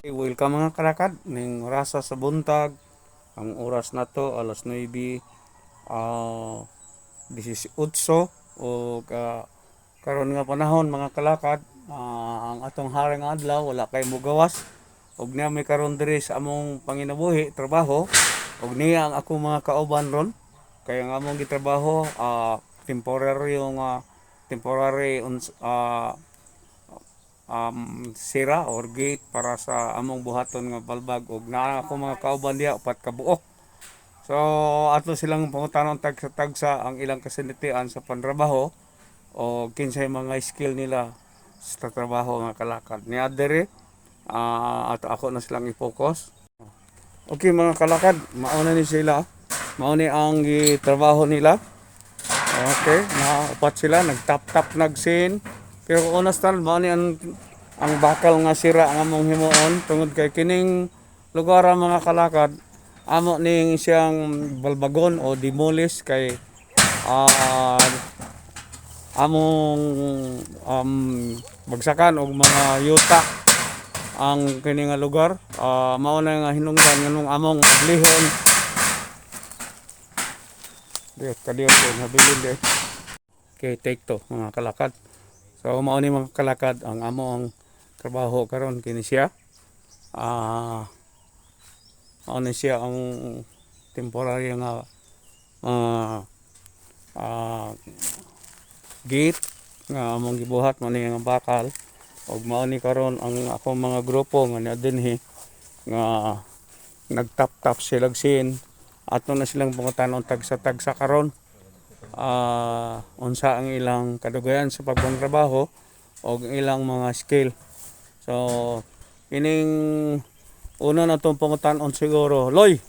Welcome mga kalakad ning rasa sa buntag. Ang oras na to alas 9 18 o karon nga panahon mga kalakad, ang atong haring adlaw wala kay mugawas og niya may karon diri sa among panginabuhi trabaho og niya ang akong mga kauban ron kay ang among gitrabaho temporary yung sira or gate para sa among buhaton nga balbag ug naa ako mga kauban diha upat ka buok. So ato silang pangutanon tagsa ang ilang kasinitian sa pantrabaho o kinsay mga skill nila sa trabaho nga kalakad. Niya dere ato ako na silang i-focus. Okay mga kalakad, mauna ni sila. Mauni ang trabaho nila. Okay, na upat sila nagtap-tap nagsin. Pero unas tal mao ni ang bakal nga sira nga among himuon tungod kay kining lugar mga kalakad amo ning siyang balbagon o demolish kay among bagsakan og mga yuta ang kini nga lugar. Mao na nga hinungdan nganong among ablihon diot kadiot nabilin de kay take to mga kalakad. So mao ni mga kalakad ang among trabaho karon kini siya. Mao ni siya ang temporary nga gate nga among gibuhat mo ni nga bakal ug mao ni karon ang akong mga grupo nga na dinhi nga nagtap-tap silag sin ato na silang pangutanon tagsa karon unsa ang ilang kadugayan sa pagpantrabaho o ilang mga skill. So ining una na itong pangutanon siguro. Loy,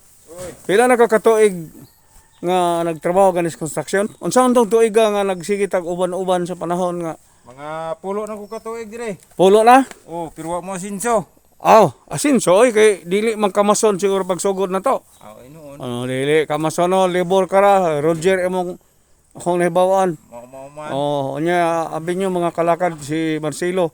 pila na kakatuig nga nagtrabaho ganis construction? Unsa man tong tuig nga nagsigit og uban-uban sa panahon nga? Mga pulo na ko katuig dire. Pulo na? Oh, pero wa mo asinso. Asinso oy kay dili man kamason siguro pagsugod na to. Inuon. Dili kamason no, labor kara, Roger imong akong nahibawan. Mao man. Unya abi nyo mga kalakad si Marcelo.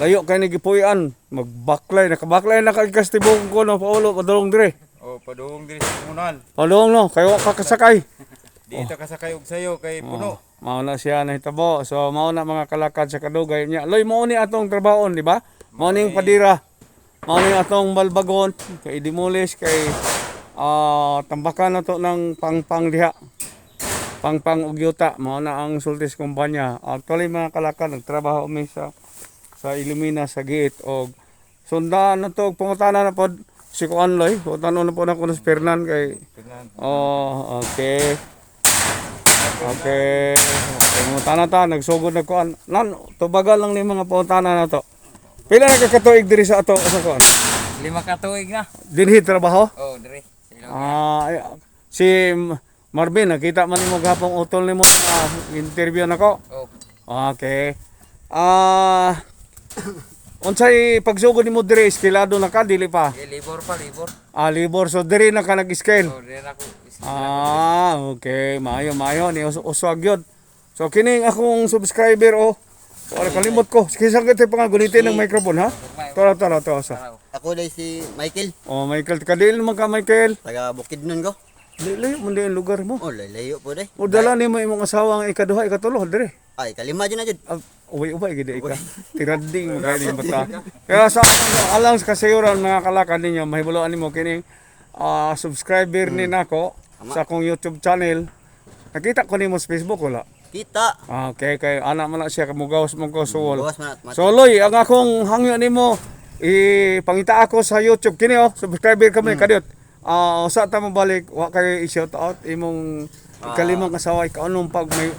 Layo kay nagipuy-an, magbaklay nakabaklay na kay kastibong ko no paulo padulong dire. Oh, padung dire sa punan. Padulong no, kay wa ka kasakay. Di ta kasakay og sayo kay puno. Mao na siya nahitabo. So mao na mga kalakad sa kadugay niya. Loy mao ni atong trabahon, di ba? Mao ning padira. Mao ni atong balbagon kay demolish kay tambakan na to ng pangpang diha. Pangpang ug yuta mao na ang sultis kumpanya. Actually mga kalakad nagtrabaho mi sa Ilumina sa gate og sundan na to pangutana na pod si Kuan Loy. Pangutana na po na kuno si Fernan kay okay. Okay. Pangutana ta nagsugod na kuan. Nan tubagal lang ni mga pangutana na to. Pila na kakatuig diri sa ato sa kuan? 5 katuig na. Dinhi trabaho? Oh, dire. Si Marvin, nakita man nimo gapong utol nimo interview nako. Oh. Okay. Unsay pagsugod nimo dire eskilado na ka dili pa? Libor pa, libor. Libor so dire na ka nag-scale. Oh, dire ako. Okay, mayo ni uswag gyud. So kining akong subscriber wala kalimot ko. Kisa ka tayo pangagunitin ng microphone ha? Tara sa. Ako dai si Michael, Michael, kadil naman ka Michael. taga Bukidnon ko. Layo mo din lugar mo. Layo po dai. O dala ni mo imong asawa nga ikaduha, ikatulo dire. Ay, kalima dyan na dyan. Uwi gid ika. Tirading mo kay bata. Kaya sa alang sa kasayuran mga kalakad ninyo, mahibuloan nimo kini subscriber ni nako sa akong YouTube channel. Nakita ko nimo sa Facebook wala. Kita. Okay, kay ana man na siya kamugawas mong ko suwol. Bawas man at So Loy, ang akong hangyo nimo ipangita ako sa YouTube kini subscriber kami kadiot. Sa ta mo balik wa kay i-shout out imong ikalimang kasawa anong pag may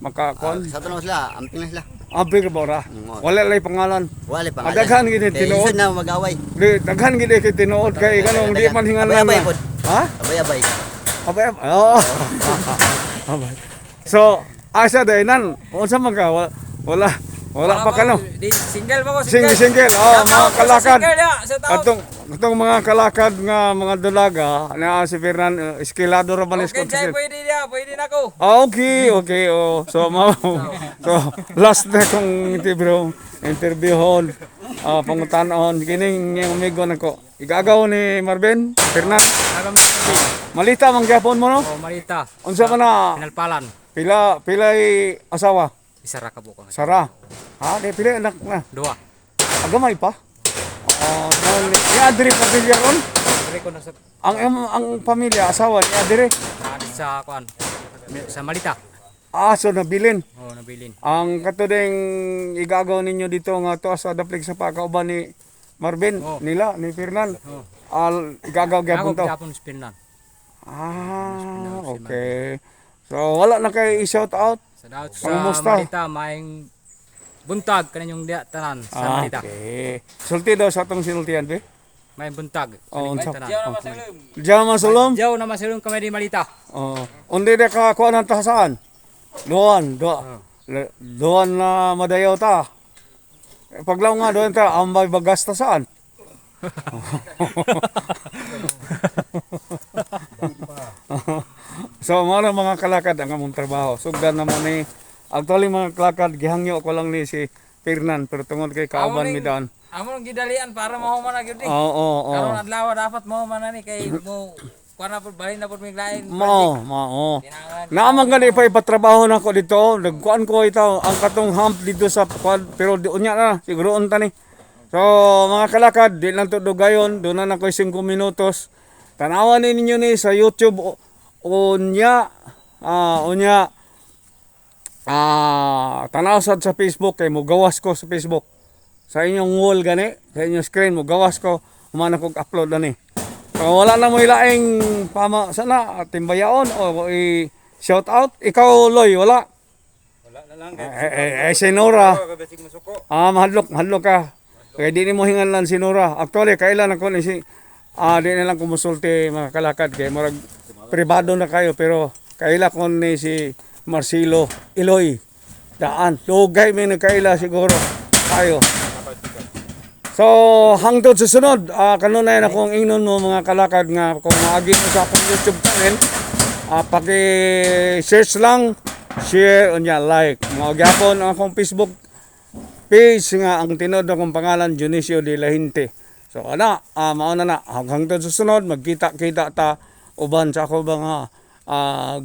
makakon. Sa tanong sila, amping na sila. Abig ba ra? Wala lay pangalan. Wala pa nga. Daghan gid tinuod. Isod na mag-away. Di daghan gid kay tinuod kay kanong di man hingalan. Abay po. Ha? Abay. Abay. Abay. So, asa dahinan? Unsa man ka? Wala pa kano. Single ba ko? Single. Mga kalakad. Sa tao. Atong mga kalakad nga mga dulaga na si Fernan eskilado ra man Okay, iskot. pwede na ko. Okay. So last na kong interviewon. pangutan-on kining yung amigo nako. Igagaw ni Marvin, Fernan. Malita man gyapon mo no? Oh, Marita. Unsa man na Pinalpalan. pilay asawa? Isa ra ka buko. Sara. Ha, di pila anak na. Dua. Agamay pa. Ni adiri pamilya ron. Dire ko na sa Ang pamilya asawa ni adiri. sa kuan. Sa Marita. So nabilin. Oh, nabilin. Ang katuding igagaw ninyo dito nga to sa daplig sa pagkauban ni Marvin Oh. nila ni Fernan. Oh. Igagaw Ako gyapon to. gyapon Spinlan. Okay. So wala na kay i-shout out. Sa daot sa Pangumusta? Marita maing buntag kanang diya tanan sa Marita. Okay. Sulti daw sa atong sinultian be. Maing buntag. Oh, unsa? tanan. Diyan masulom. Jaw na masulong kami di Marita. Undi na ka kuha ng tahasaan. Doon na madayaw ta. Paglaw nga doon ta, ambay bagas ta saan? So mga kalakad ang among trabaho. Sugdan naman ni actually mga kalakad gihangyo ko lang ni si Fernan pero tungod kay kauban mi daan. Amo nang gidalian para mahuman na gyud ni. Oo. Karon adlaw dapat mahuman na ni kay mo kuan na pud balhin na pud mig lain. Mao. Naamang gani pa ipatrabaho na ko dito. Nagkuan ko ito ang katong hump dito sa quad pero di unya na siguro unta ni. So mga kalakad, di lang to dugayon, doon na ko'y 5 minutos. Tanawan ninyo ni sa YouTube unya tanaw sad sa Facebook kay mo gawas ko sa Facebook. Sa inyong wall gani, sa inyong screen mo gawas ko, humana kog upload ani. So wala na mo ilaing sana timbayaon o i-shout out. Ikaw Loy, wala. Wala na lang Si Nora. basig masuko. Mahadlok ka. Kaya di ni mo hinganlan si Nora. Actually, kailan ako ni si di na lang kumusulti mga kalakad kay marag pribado na kayo pero kaila ko ni si Marcelo Iloy. Daan. Lugay may nagkaila siguro kayo. So, hangtod sa sunod, kanunay na akong ingnon mo mga kalakad nga kung maagi mo sa akong YouTube channel, paki-search lang, share, unya, like. Magyapon ang akong Facebook page nga ang tinod akong pangalan Dionisio de la Hinte. So mauna na hangtod sa sunod magkita-kita ta uban sa ako mga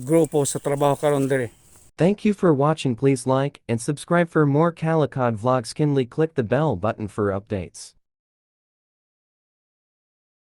grupo sa trabaho karon diri. Thank you for watching. Please like and subscribe for more Calicod vlogs. Kindly click the bell button for updates.